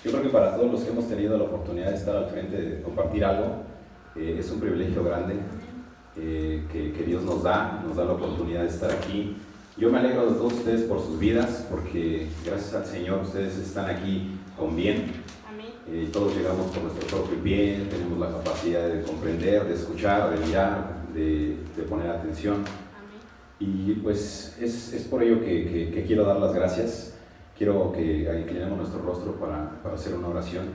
Yo creo que para todos los que hemos tenido la oportunidad de estar al frente, de compartir algo, es un privilegio grande que Dios nos da la oportunidad de estar aquí. Yo me alegro de todos ustedes por sus vidas, porque gracias al Señor ustedes están aquí con bien. Todos llegamos por nuestro propio pie, tenemos la capacidad de comprender, de escuchar, de mirar, de poner atención. Amén. Y pues es por ello que quiero dar las gracias. Quiero que inclinemos nuestro rostro para hacer una oración.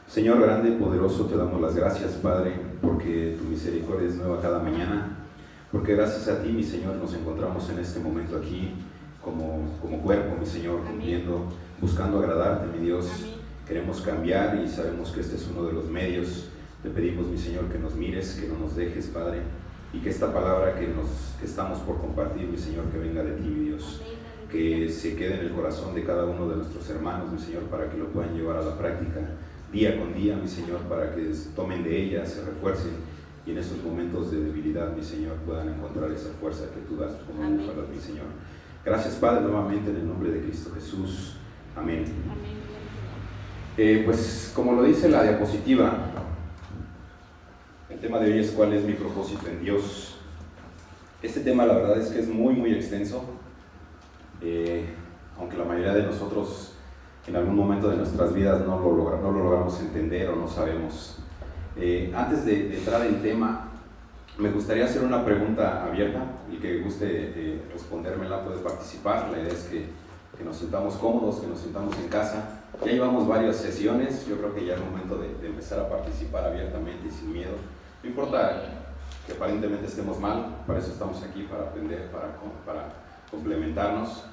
Señor grande y poderoso, te damos las gracias, Padre, porque tu misericordia es nueva cada mañana, porque gracias a ti, mi Señor, nos encontramos en este momento aquí como cuerpo, mi Señor, cumpliendo, buscando agradarte, mi Dios. Amén. Queremos cambiar y sabemos que este es uno de los medios. Te pedimos, mi Señor, que nos mires, que no nos dejes, Padre, y que esta palabra que estamos por compartir, mi Señor, que venga de ti, mi Dios, que se quede en el corazón de cada uno de nuestros hermanos, mi Señor, para que lo puedan llevar a la práctica día con día, mi Señor, para que tomen de ella, se refuercen y en esos momentos de debilidad, mi Señor, puedan encontrar esa fuerza que tú das como búfalos, mi Señor. Gracias, Padre, nuevamente en el nombre de Cristo Jesús. Amén. Pues como lo dice la diapositiva, el tema de hoy es ¿cuál es mi propósito en Dios? Este tema la verdad es que es muy extenso, aunque la mayoría de nosotros en algún momento de nuestras vidas no lo logramos entender o no sabemos. Antes de entrar en tema, me gustaría hacer una pregunta abierta y que guste respondérmela puede participar. La idea es que nos sintamos cómodos, que nos sintamos en casa. Ya llevamos varias sesiones, yo creo que ya es momento de empezar a participar abiertamente y sin miedo. No importa que aparentemente estemos mal, para eso estamos aquí, para aprender, para complementarnos.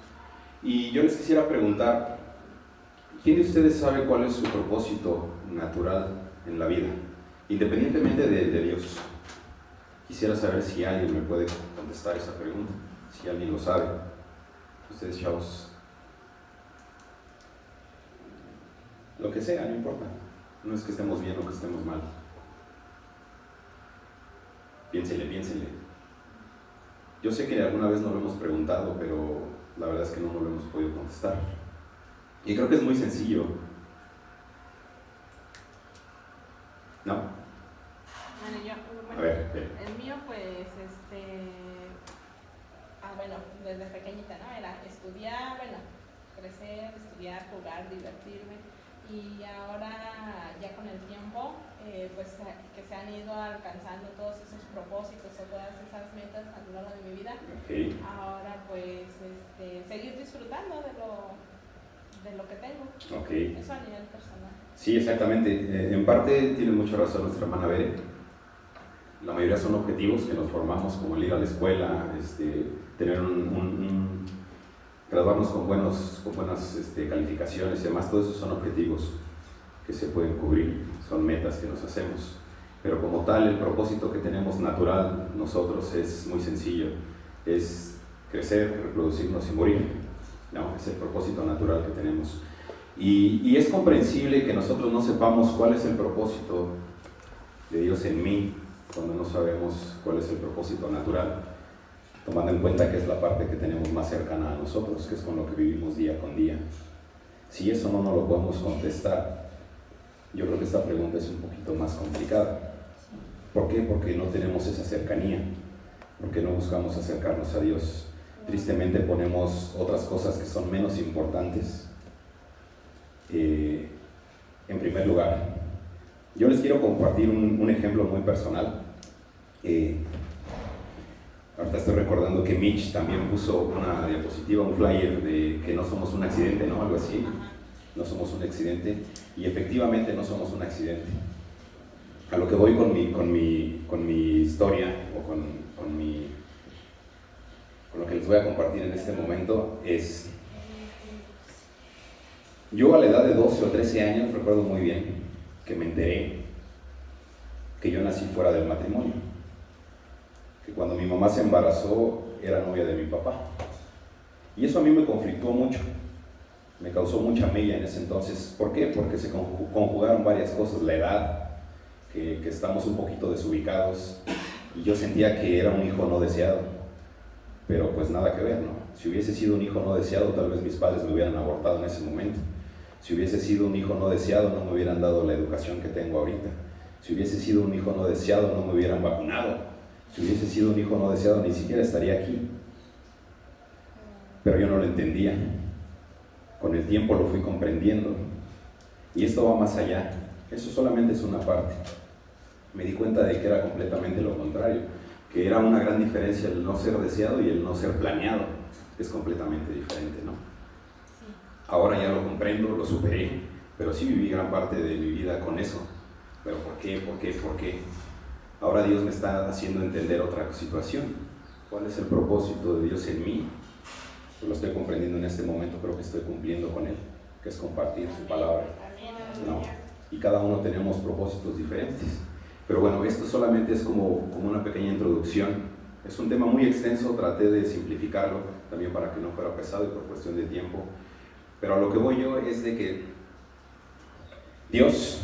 Y yo les quisiera preguntar, ¿quién de ustedes sabe cuál es su propósito natural en la vida? Independientemente de Dios. Quisiera saber si alguien me puede contestar esa pregunta, si alguien lo sabe. Ustedes, chavos. Lo que sea, no importa. No es que estemos bien o que estemos mal. Piénsenle. Yo sé que alguna vez nos lo hemos preguntado, pero la verdad es que no nos lo hemos podido contestar. Y creo que es muy sencillo. ¿No? Bueno, a ver. El mío pues, bueno, desde pequeñita, ¿no? Era estudiar, crecer, estudiar, jugar, divertirme. Y ahora, ya con el tiempo, pues que se han ido alcanzando todos esos propósitos o todas esas metas a lo largo de mi vida. Okay. Ahora, pues, seguir disfrutando de lo que tengo. Okay. Eso a nivel personal. Sí, exactamente. En parte tiene mucha razón nuestra hermana Bere. La mayoría son objetivos que nos formamos, como el ir a la escuela, tener graduarnos con buenas calificaciones y demás. Todos esos son objetivos que se pueden cubrir, son metas que nos hacemos. Pero como tal, el propósito que tenemos natural nosotros es muy sencillo, es crecer, reproducirnos y morir, ¿no? Es el propósito natural que tenemos. Y es comprensible que nosotros no sepamos cuál es el propósito de Dios en mí, cuando no sabemos cuál es el propósito natural, tomando en cuenta que es la parte que tenemos más cercana a nosotros, que es con lo que vivimos día con día. Si eso no nos lo podemos contestar, yo creo que esta pregunta es un poquito más complicada. ¿Por qué? Porque no tenemos esa cercanía, porque no buscamos acercarnos a Dios. Tristemente ponemos otras cosas que son menos importantes en primer lugar. Yo les quiero compartir un ejemplo muy personal. Ahorita estoy recordando que Mitch también puso una diapositiva, un flyer de que no somos un accidente, ¿no? Algo así. No somos un accidente. Y efectivamente no somos un accidente. A lo que voy con mi historia o con lo que les voy a compartir en este momento es... Yo a la edad de 12 o 13 años recuerdo muy bien que me enteré que yo nací fuera del matrimonio, que cuando mi mamá se embarazó era novia de mi papá, y eso a mí me conflictó mucho, me causó mucha mella en ese entonces. ¿Por qué? Porque se conjugaron varias cosas, la edad, que estamos un poquito desubicados, y yo sentía que era un hijo no deseado, pero pues nada que ver, ¿no? Si hubiese sido un hijo no deseado, tal vez mis padres me hubieran abortado en ese momento. Si hubiese sido un hijo no deseado, no me hubieran dado la educación que tengo ahorita. Si hubiese sido un hijo no deseado, no me hubieran vacunado. Si hubiese sido un hijo no deseado, ni siquiera estaría aquí. Pero yo no lo entendía. Con el tiempo lo fui comprendiendo. Y esto va más allá. Eso solamente es una parte. Me di cuenta de que era completamente lo contrario, que era una gran diferencia el no ser deseado y el no ser planeado. Es completamente diferente, ¿no? Sí. Ahora ya lo comprendo, lo superé, pero sí viví gran parte de mi vida con eso. ¿Pero por qué? ¿Por qué? ¿Por qué? Ahora Dios me está haciendo entender otra situación. ¿Cuál es el propósito de Dios en mí? Lo estoy comprendiendo en este momento, creo que estoy cumpliendo con Él, que es compartir su palabra. ¿No? Y cada uno tenemos propósitos diferentes. Pero bueno, esto solamente es como una pequeña introducción. Es un tema muy extenso, traté de simplificarlo también para que no fuera pesado y por cuestión de tiempo. Pero a lo que voy yo es de que Dios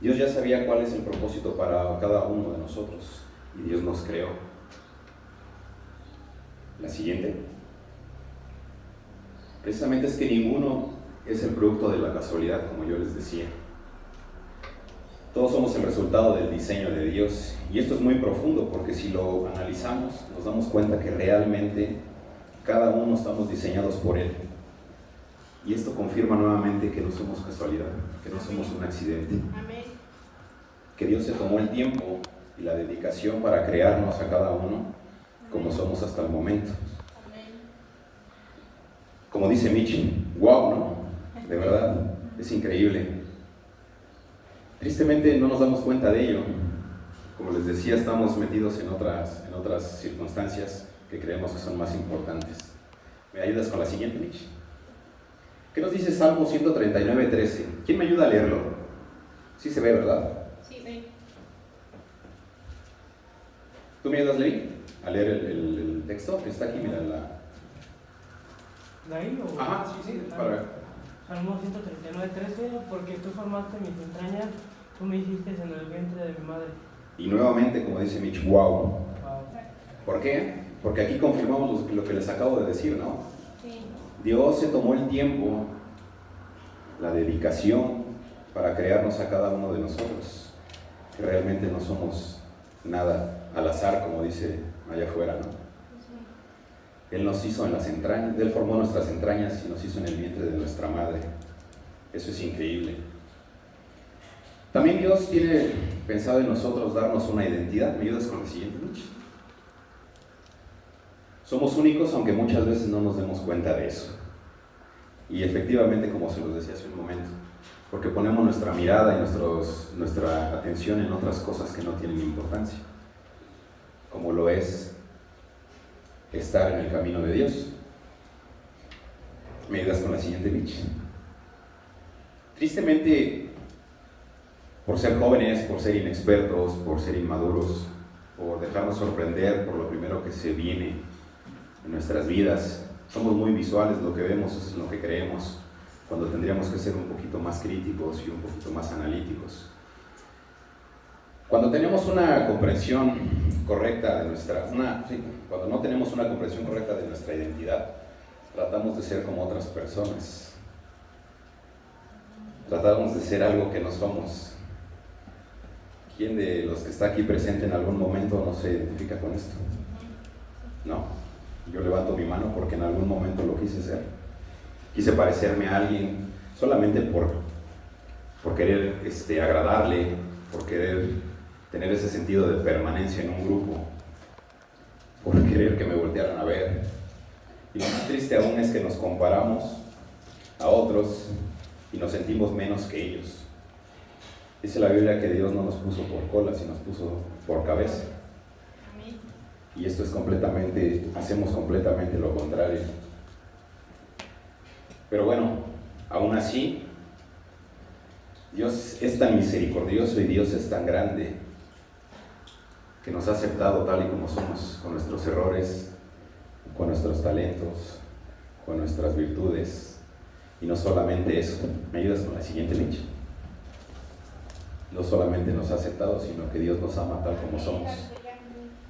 ya sabía cuál es el propósito para cada uno de nosotros y Dios nos creó. La siguiente. Precisamente es que ninguno es el producto de la casualidad, como yo les decía. Todos somos el resultado del diseño de Dios. Y esto es muy profundo porque si lo analizamos, nos damos cuenta que realmente cada uno estamos diseñados por Él. Y esto confirma nuevamente que no somos casualidad, que no somos un accidente. Amén. Que Dios se tomó el tiempo y la dedicación para crearnos a cada uno como somos hasta el momento. Amén. Como dice Michi, wow, ¿no? De verdad, es increíble. Tristemente no nos damos cuenta de ello. Como les decía, estamos metidos en otras circunstancias que creemos que son más importantes. ¿Me ayudas con la siguiente, Michi? ¿Qué nos dice Salmo 139:13? ¿Quién me ayuda a leerlo? Sí se ve, ¿verdad? Sí, sí. ¿Tú me ayudas, Levi, a leer el texto que está aquí? Mira, ¿De ahí o...? Ajá, sí, para... Salmo 139:13, porque tú formaste mis entrañas, tú me hiciste en el vientre de mi madre. Y nuevamente, como dice Mitch, wow. Wow. ¿Por qué? Porque aquí confirmamos lo que les acabo de decir, ¿no? Sí. Dios se tomó el tiempo, la dedicación para crearnos a cada uno de nosotros, que realmente no somos nada al azar, como dice allá afuera, ¿no? Él nos hizo en las entrañas, Él formó nuestras entrañas y nos hizo en el vientre de nuestra madre. Eso es increíble. También Dios tiene pensado en nosotros darnos una identidad. ¿Me ayudas con la siguiente, Mitch? Somos únicos, aunque muchas veces no nos demos cuenta de eso. Y efectivamente, como se los decía hace un momento, porque ponemos nuestra mirada y nuestra atención en otras cosas que no tienen importancia, como lo es estar en el camino de Dios. ¿Me ayudas con la siguiente, Mitch? Tristemente, por ser jóvenes, por ser inexpertos, por ser inmaduros, por dejarnos sorprender por lo primero que se viene en nuestras vidas, somos muy visuales, lo que vemos es lo que creemos, cuando tendríamos que ser un poquito más críticos y un poquito más analíticos. Cuando tenemos una comprensión correcta de cuando no tenemos una comprensión correcta de nuestra identidad, tratamos de ser como otras personas. Tratamos de ser algo que no somos. ¿Quién de los que está aquí presente en algún momento no se identifica con esto? No. Yo levanto mi mano porque en algún momento lo quise ser. Quise parecerme a alguien solamente por querer agradarle, por querer tener ese sentido de permanencia en un grupo, por querer que me voltearan a ver. Y lo más triste aún es que nos comparamos a otros y nos sentimos menos que ellos. Dice la Biblia que Dios no nos puso por cola, sino nos puso por cabeza. Y esto es hacemos completamente lo contrario. Pero bueno, aún así, Dios es tan misericordioso y Dios es tan grande que nos ha aceptado tal y como somos, con nuestros errores, con nuestros talentos, con nuestras virtudes. Y no solamente eso. ¿Me ayudas con la siguiente, Mitch? No solamente nos ha aceptado, sino que Dios nos ama tal como somos,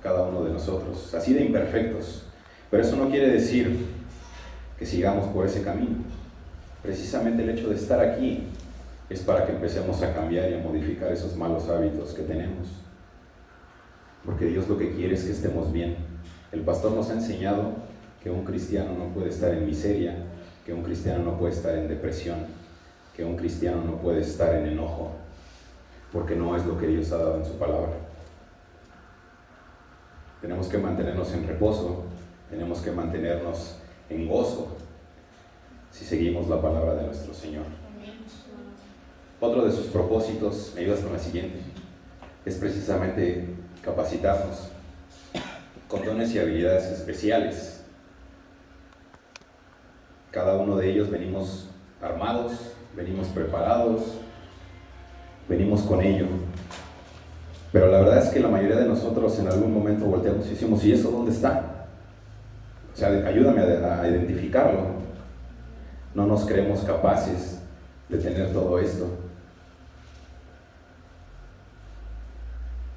cada uno de nosotros, así de imperfectos. Pero eso no quiere decir que sigamos por ese camino. Precisamente el hecho de estar aquí es para que empecemos a cambiar y a modificar esos malos hábitos que tenemos. Porque Dios lo que quiere es que estemos bien. El pastor nos ha enseñado que un cristiano no puede estar en miseria, que un cristiano no puede estar en depresión, que un cristiano no puede estar en enojo, porque no es lo que Dios ha dado en su palabra. Tenemos que mantenernos en reposo, tenemos que mantenernos en gozo, si seguimos la palabra de nuestro Señor. Otro de sus propósitos, me ayudas con la siguiente, es precisamente capacitarnos con dones y habilidades especiales. Cada uno de ellos venimos armados, venimos preparados, venimos con ello. Pero la verdad es que la mayoría de nosotros en algún momento volteamos y decimos, ¿y eso dónde está? O sea, ayúdame a identificarlo. No nos creemos capaces de tener todo esto.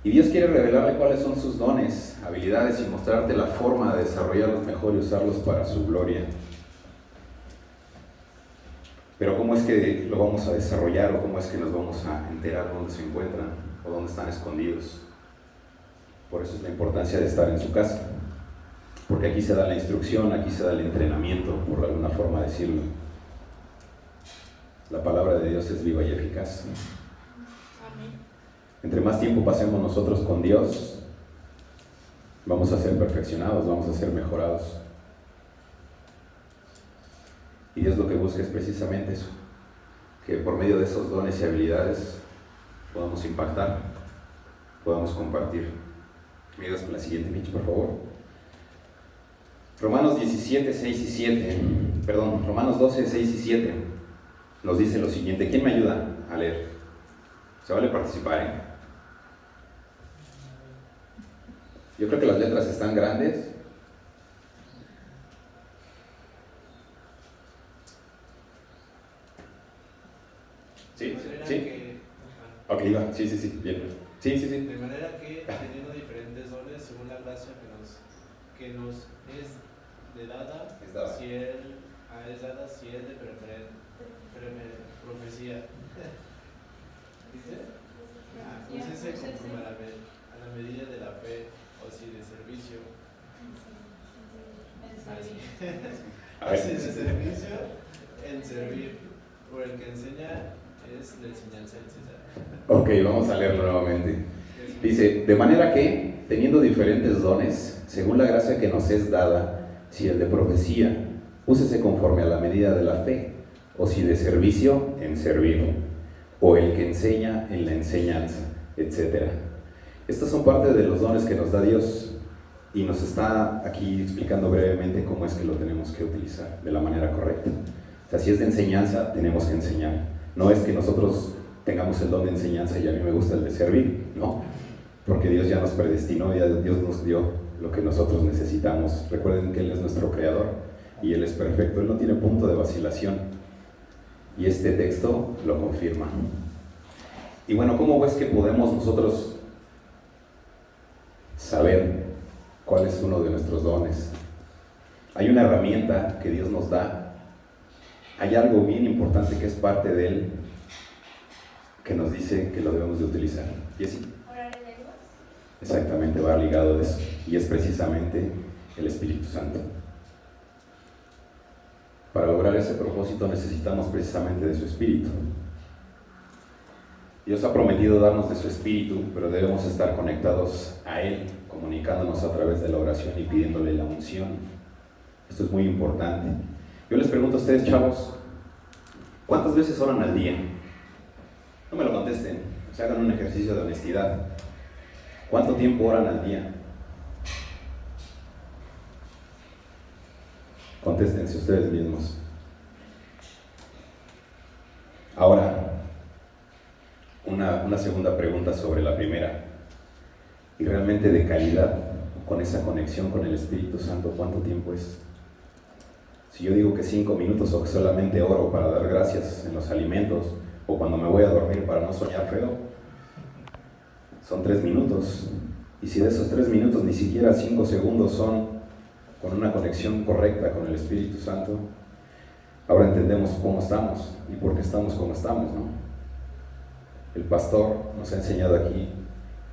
Y Dios quiere revelarle cuáles son sus dones, habilidades y mostrarte la forma de desarrollarlos mejor y usarlos para su gloria. Pero ¿cómo es que lo vamos a desarrollar o cómo es que nos vamos a enterar dónde se encuentran o dónde están escondidos? Por eso es la importancia de estar en su casa. Porque aquí se da la instrucción, aquí se da el entrenamiento, por alguna forma decirlo. La palabra de Dios es viva y eficaz. Amén. Entre más tiempo pasemos nosotros con Dios, vamos a ser perfeccionados, vamos a ser mejorados. Y Dios lo que busca es precisamente eso, que por medio de esos dones y habilidades podamos impactar, podamos compartir. ¿Me ayudas con la siguiente, Mitch, por favor? Romanos 17, 6 y 7, Romanos 12, 6 y 7 nos dice lo siguiente. ¿Quién me ayuda a leer? Se vale participar, ¿eh? Yo creo que las letras están grandes. Sí, sí. Ok, va. Sí, bien. Sí. De manera que, teniendo diferentes dones según la gracia que nos es dada, si es de profecía. ¿Dice? Úsese conforme a la medida de la fe, o si de servicio. Si de servicio, en servir. Por el que enseña es la enseñanza en César. Ok, vamos a leerlo nuevamente. Dice, de manera que, teniendo diferentes dones, según la gracia que nos es dada, si el de profecía, úsese conforme a la medida de la fe, o si de servicio, en servir, o el que enseña en la enseñanza, etc. Estas son parte de los dones que nos da Dios, y nos está aquí explicando brevemente cómo es que lo tenemos que utilizar de la manera correcta. O sea, si es de enseñanza, tenemos que enseñar. No es que nosotros tengamos el don de enseñanza y a mí me gusta el de servir, no, porque Dios ya nos predestinó, ya Dios nos dio lo que nosotros necesitamos. Recuerden que Él es nuestro creador y Él es perfecto, Él no tiene punto de vacilación, y este texto lo confirma. Y bueno, ¿cómo es que podemos nosotros saber cuál es uno de nuestros dones? Hay una herramienta que Dios nos da. Hay algo bien importante que es parte de Él, que nos dice que lo debemos de utilizar. ¿Y así? ¿Orar en lenguas? Exactamente, va ligado de eso. Y es precisamente el Espíritu Santo. Para lograr ese propósito necesitamos precisamente de su Espíritu. Dios ha prometido darnos de su Espíritu, pero debemos estar conectados a Él, comunicándonos a través de la oración y pidiéndole la unción. Esto es muy importante. Yo les pregunto a ustedes, chavos, ¿cuántas veces oran al día? No me lo contesten, o sea, hagan un ejercicio de honestidad. ¿Cuánto tiempo oran al día? Contéstense ustedes mismos. Ahora, una segunda pregunta sobre la primera. Y realmente de calidad, con esa conexión con el Espíritu Santo, ¿cuánto tiempo es? Si yo digo que 5 minutos o que solamente oro para dar gracias en los alimentos, o cuando me voy a dormir para no soñar feo, son 3 minutos. Y si de esos 3 minutos ni siquiera 5 segundos son con una conexión correcta con el Espíritu Santo, ahora entendemos cómo estamos y por qué estamos como estamos, ¿no? El pastor nos ha enseñado aquí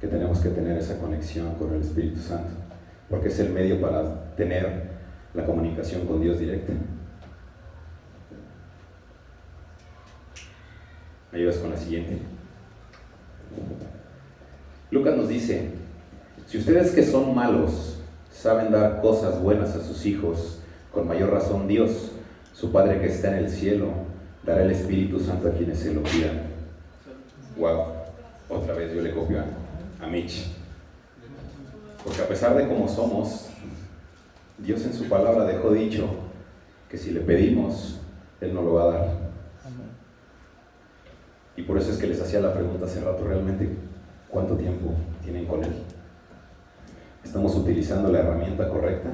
que tenemos que tener esa conexión con el Espíritu Santo, porque es el medio para tener la comunicación con Dios directa. ¿Me ayudas con la siguiente? Lucas nos dice: si ustedes que son malos saben dar cosas buenas a sus hijos, con mayor razón Dios, su Padre que está en el cielo, dará el Espíritu Santo a quienes se lo pidan. Wow, otra vez yo le copio a Mitch. Porque a pesar de cómo somos, Dios en su palabra dejó dicho que si le pedimos, Él nos lo va a dar. Y por eso es que les hacía la pregunta hace rato, realmente, ¿cuánto tiempo tienen con Él? ¿Estamos utilizando la herramienta correcta?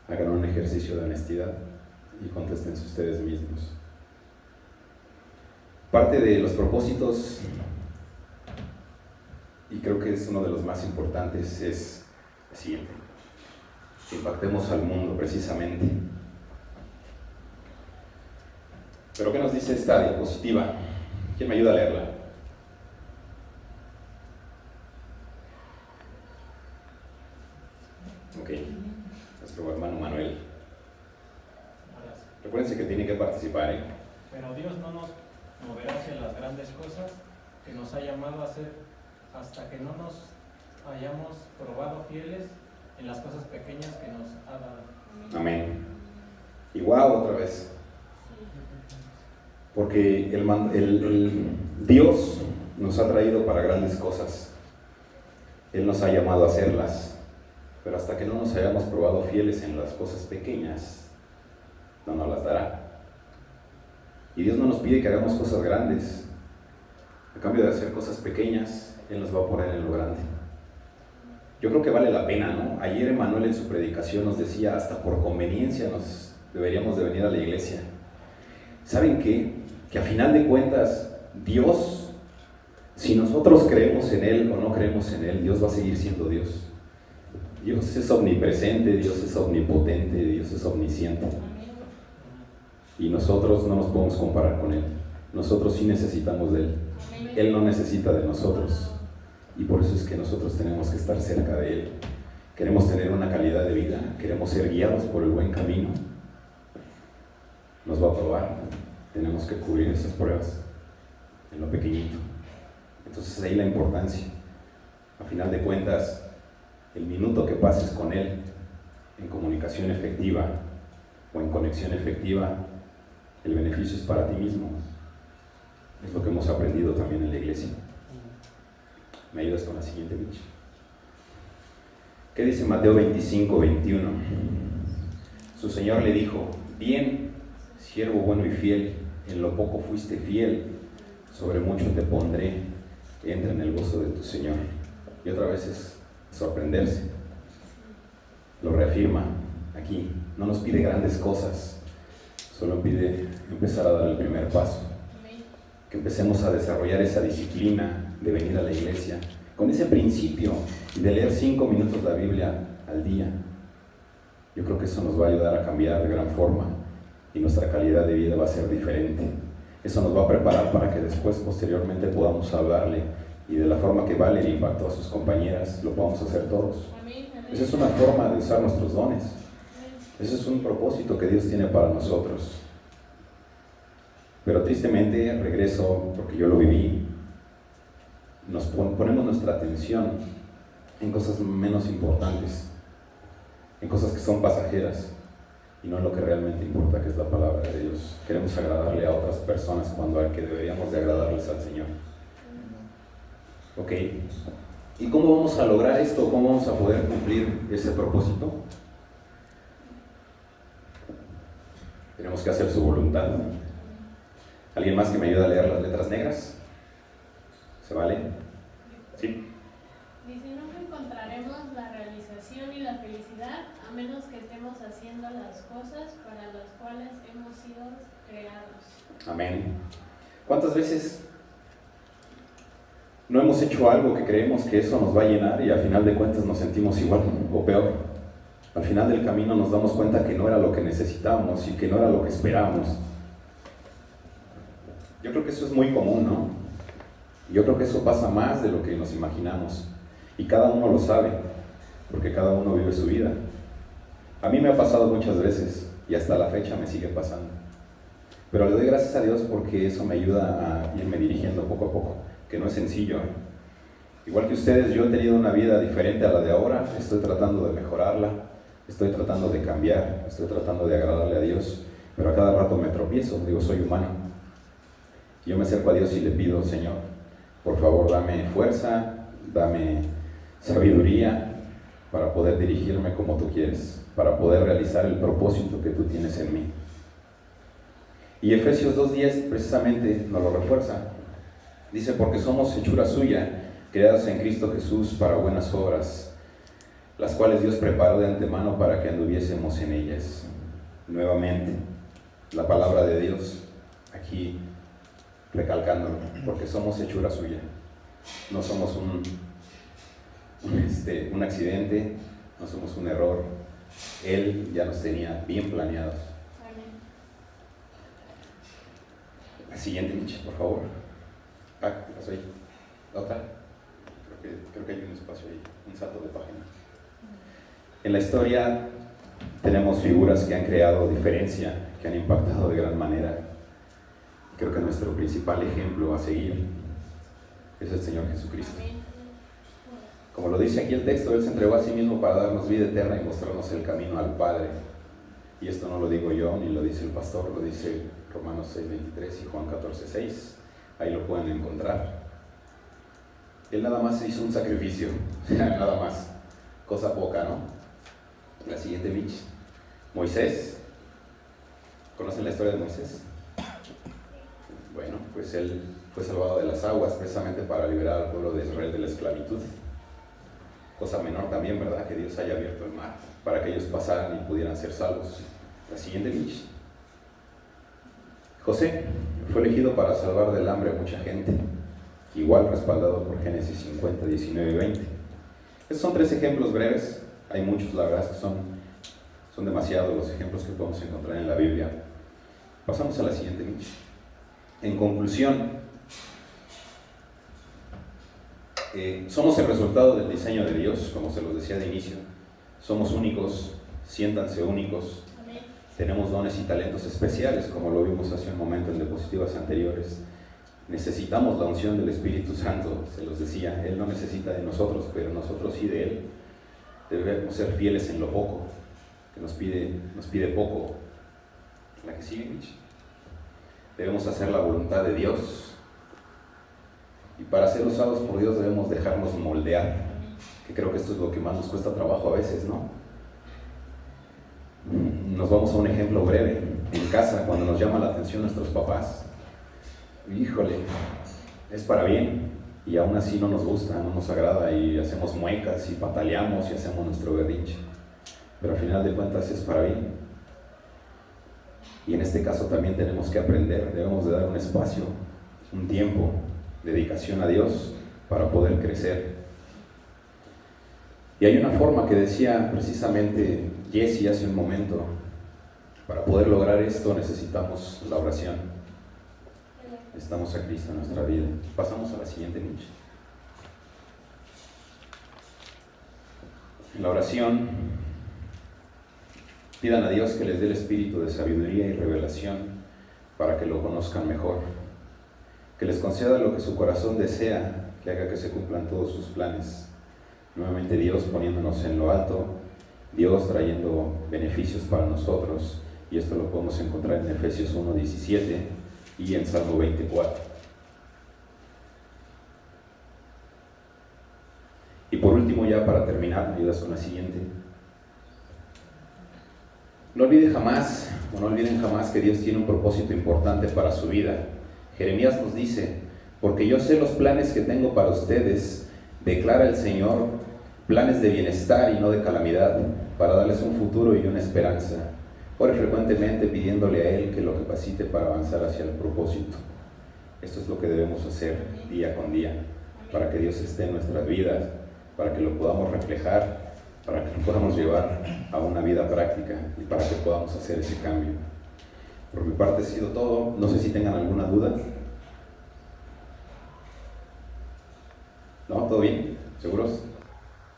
Hagan un ejercicio de honestidad y contéstense ustedes mismos. Parte de los propósitos, y creo que es uno de los más importantes, es el siguiente: que impactemos al mundo precisamente. Pero ¿qué nos dice esta diapositiva? ¿Quién me ayuda a leerla? Ok, nuestro hermano Manuel. Recuérdense que tiene que participar, ¿eh? Pero Dios no nos moverá hacia las grandes cosas que nos ha llamado a hacer hasta que no nos hayamos probado fieles en las cosas pequeñas que nos ha dado. Amén. Igual otra vez. Porque el Dios nos ha traído para grandes cosas. Él nos ha llamado a hacerlas. Pero hasta que no nos hayamos probado fieles en las cosas pequeñas, no nos las dará. Y Dios no nos pide que hagamos cosas grandes. A cambio de hacer cosas pequeñas, Él nos va a poner en lo grande. Yo creo que vale la pena, ¿no? Ayer Emanuel en su predicación nos decía, hasta por conveniencia nos deberíamos de venir a la iglesia. ¿Saben qué? Que a final de cuentas, Dios, si nosotros creemos en Él o no creemos en Él, Dios va a seguir siendo Dios. Dios es omnipresente, Dios es omnipotente, Dios es omnisciente. Y nosotros no nos podemos comparar con Él. Nosotros sí necesitamos de Él. Él no necesita de nosotros. Y por eso es que nosotros tenemos que estar cerca de Él. Queremos tener una calidad de vida, queremos ser guiados por el buen camino. Nos va a probar. Tenemos que cubrir esas pruebas en lo pequeñito. Entonces ahí la importancia. A final de cuentas, el minuto que pases con Él en comunicación efectiva o en conexión efectiva, el beneficio es para ti mismo. Es lo que hemos aprendido también en la iglesia. ¿Me ayudas con la siguiente, Mitch? ¿Qué dice Mateo 25, 21? Su Señor le dijo: bien, siervo bueno y fiel, en lo poco fuiste fiel, sobre mucho te pondré, entra en el gozo de tu Señor. Y otra vez es sorprenderse. Lo reafirma aquí. No nos pide grandes cosas, solo pide empezar a dar el primer paso. Que empecemos a desarrollar esa disciplina de venir a la iglesia con ese principio y de leer 5 minutos la Biblia al día. Yo creo que eso nos va a ayudar a cambiar de gran forma y nuestra calidad de vida va a ser diferente. Eso nos va a preparar para que después, posteriormente, podamos hablarle y de la forma que Vale impactó a sus compañeras, lo podamos hacer todos. Esa es una forma de usar nuestros dones. Ese es un propósito que Dios tiene para nosotros. Pero tristemente, regreso, porque yo lo viví, nos ponemos nuestra atención en cosas menos importantes, en cosas que son pasajeras, y no en lo que realmente importa, que es la palabra de Dios. Queremos agradarle a otras personas cuando al que deberíamos de agradarles al Señor. ¿Ok? ¿Y cómo vamos a lograr esto? ¿Cómo vamos a poder cumplir ese propósito? Tenemos que hacer su voluntad. ¿Alguien más que me ayude a leer las letras negras? ¿Se vale? ¿Sí? Dice: nunca encontraremos la realización y la felicidad a menos que estemos haciendo las cosas para las cuales hemos sido creados. Amén. ¿Cuántas veces no hemos hecho algo que creemos que eso nos va a llenar y al final de cuentas nos sentimos igual o peor? Al final del camino nos damos cuenta que no era lo que necesitábamos y que no era lo que esperábamos. Yo creo que eso es muy común, ¿no? Yo creo que eso pasa más de lo que nos imaginamos. Y cada uno lo sabe, porque cada uno vive su vida. A mí me ha pasado muchas veces y hasta la fecha me sigue pasando. Pero le doy gracias a Dios porque eso me ayuda a irme dirigiendo poco a poco, que no es sencillo, ¿eh? Igual que ustedes, yo he tenido una vida diferente a la de ahora, estoy tratando de mejorarla, estoy tratando de cambiar, estoy tratando de agradarle a Dios, pero a cada rato me tropiezo, digo, soy humano. Yo me acerco a Dios y le pido, Señor, por favor, dame fuerza, dame sabiduría para poder dirigirme como tú quieres, para poder realizar el propósito que tú tienes en mí. Y Efesios 2:10 precisamente nos lo refuerza. Dice, porque somos hechura suya, creados en Cristo Jesús para buenas obras, las cuales Dios preparó de antemano para que anduviésemos en ellas. Nuevamente, la palabra de Dios, aquí recalcándolo, porque somos hechura suya. No somos un accidente, no somos un error. Él ya nos tenía bien planeados. La siguiente, Mitch, por favor. ¿Qué pasó ahí? ¿La otra? Creo que hay un espacio ahí, un salto de página. En la historia tenemos figuras que han creado diferencia, que han impactado de gran manera. Creo que nuestro principal ejemplo a seguir es el Señor Jesucristo. Como lo dice aquí el texto, Él se entregó a sí mismo para darnos vida eterna y mostrarnos el camino al Padre. Y esto no lo digo yo, ni lo dice el pastor, lo dice Romanos 6:23 y Juan 14:6. Ahí lo pueden encontrar. Él nada más hizo un sacrificio, nada más, cosa poca, ¿no? La siguiente, Mitch. Moisés. ¿Conocen la historia de Moisés? Bueno, pues él fue salvado de las aguas precisamente para liberar al pueblo de Israel de la esclavitud. Cosa menor también, ¿verdad? Que Dios haya abierto el mar para que ellos pasaran y pudieran ser salvos. La siguiente, Mitch. José fue elegido para salvar del hambre a mucha gente, igual respaldado por Génesis 50, 19 y 20. Estos son 3 ejemplos breves, hay muchos, la verdad es que son demasiados los ejemplos que podemos encontrar en la Biblia. Pasamos a la siguiente, Mitch. En conclusión, somos el resultado del diseño de Dios, como se los decía de inicio. Somos únicos, siéntanse únicos. Tenemos dones y talentos especiales, como lo vimos hace un momento en diapositivas anteriores. Necesitamos la unción del Espíritu Santo, se los decía. Él no necesita de nosotros, pero nosotros sí de Él. Debemos ser fieles en lo poco, que nos pide poco. La que sigue, Mitch. Debemos hacer la voluntad de Dios. Y para ser usados por Dios debemos dejarnos moldear, que creo que esto es lo que más nos cuesta trabajo a veces, ¿no? Nos vamos a un ejemplo breve. En casa, cuando nos llama la atención nuestros papás, híjole, es para bien, y aún así no nos gusta, no nos agrada, y hacemos muecas y pataleamos y hacemos nuestro berrinche, pero al final de cuentas es para bien. Y en este caso también tenemos que aprender, debemos de dar un espacio, un tiempo, dedicación a Dios para poder crecer. Y hay una forma que decía precisamente Jesse hace un momento: para poder lograr esto necesitamos la oración. Necesitamos a Cristo en nuestra vida. Pasamos a la siguiente, Mitch. En la oración, pidan a Dios que les dé el espíritu de sabiduría y revelación para que lo conozcan mejor, que les conceda lo que su corazón desea, que haga que se cumplan todos sus planes. Nuevamente Dios poniéndonos en lo alto, Dios trayendo beneficios para nosotros, y esto lo podemos encontrar en Efesios 1:17 y en Salmo 24. Y por último, ya para terminar, me ayudas con la siguiente. No olviden jamás que Dios tiene un propósito importante para su vida. Jeremías nos dice: porque yo sé los planes que tengo para ustedes, declara el Señor, planes de bienestar y no de calamidad, para darles un futuro y una esperanza. Ore frecuentemente pidiéndole a Él que lo capacite para avanzar hacia el propósito. Esto es lo que debemos hacer día con día, para que Dios esté en nuestras vidas, para que lo podamos reflejar para que lo podamos llevar a una vida práctica y para que podamos hacer ese cambio. Por mi parte ha sido todo. No sé si tengan alguna duda. ¿No? ¿Todo bien? ¿Seguros?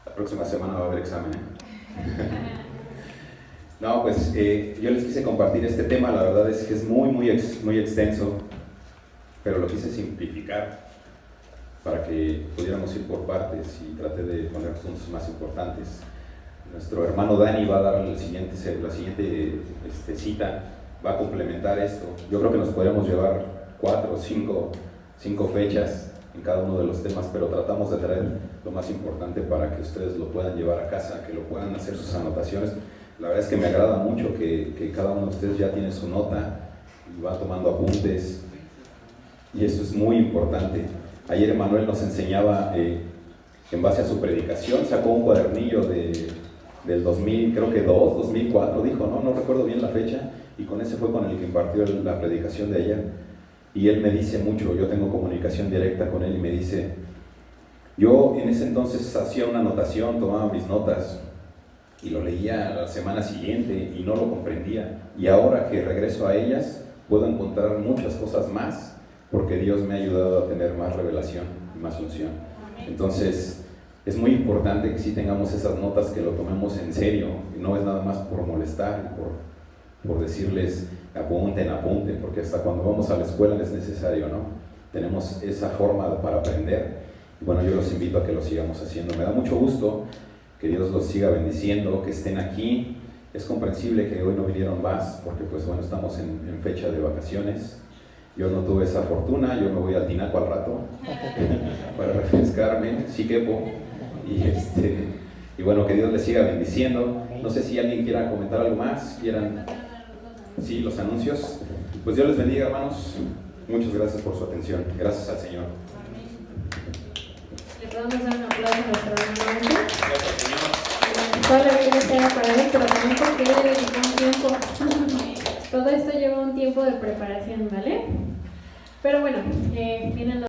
La próxima semana va a haber examen, No, pues yo les quise compartir este tema. La verdad es que es muy extenso, pero lo quise simplificar para que pudiéramos ir por partes y traté de poner puntos más importantes. Nuestro hermano Dani va a dar la siguiente cita, va a complementar esto. Yo creo que nos podríamos llevar 4 o 5 fechas en cada uno de los temas, pero tratamos de traer lo más importante para que ustedes lo puedan llevar a casa, que lo puedan hacer sus anotaciones. La verdad es que me agrada mucho que cada uno de ustedes ya tiene su nota y va tomando apuntes, y eso es muy importante. Ayer Emanuel nos enseñaba, en base a su predicación, sacó un cuadernillo del 2000, creo que 2004, dijo, no recuerdo bien la fecha, y con ese fue con el que impartió la predicación de ayer. Y él me dice mucho, yo tengo comunicación directa con él, y me dice, yo en ese entonces hacía una anotación, tomaba mis notas, y lo leía la semana siguiente, y no lo comprendía, y ahora que regreso a ellas, puedo encontrar muchas cosas más, porque Dios me ha ayudado a tener más revelación y más unción. Entonces, es muy importante que sí tengamos esas notas, que lo tomemos en serio, y no es nada más por molestar, por decirles apunten, porque hasta cuando vamos a la escuela es necesario, ¿no? Tenemos esa forma para aprender, y bueno, yo los invito a que lo sigamos haciendo. Me da mucho gusto, que Dios los siga bendiciendo, que estén aquí. Es comprensible que hoy no vinieron más, porque pues bueno, estamos en fecha de vacaciones. Yo no tuve esa fortuna, yo me voy al tinaco al rato para refrescarme, sí quepo, y bueno, que Dios les siga bendiciendo. No sé si alguien quiera comentar algo más, sí, los anuncios. Pues Dios les bendiga, hermanos. Muchas gracias por su atención. Gracias al Señor. Le podemos dar un aplauso a nuestro hermano. Toda la vida sea para él, pero también porque él le dedicó un tiempo. Todo esto lleva un tiempo de preparación, ¿vale? Pero bueno, vienen los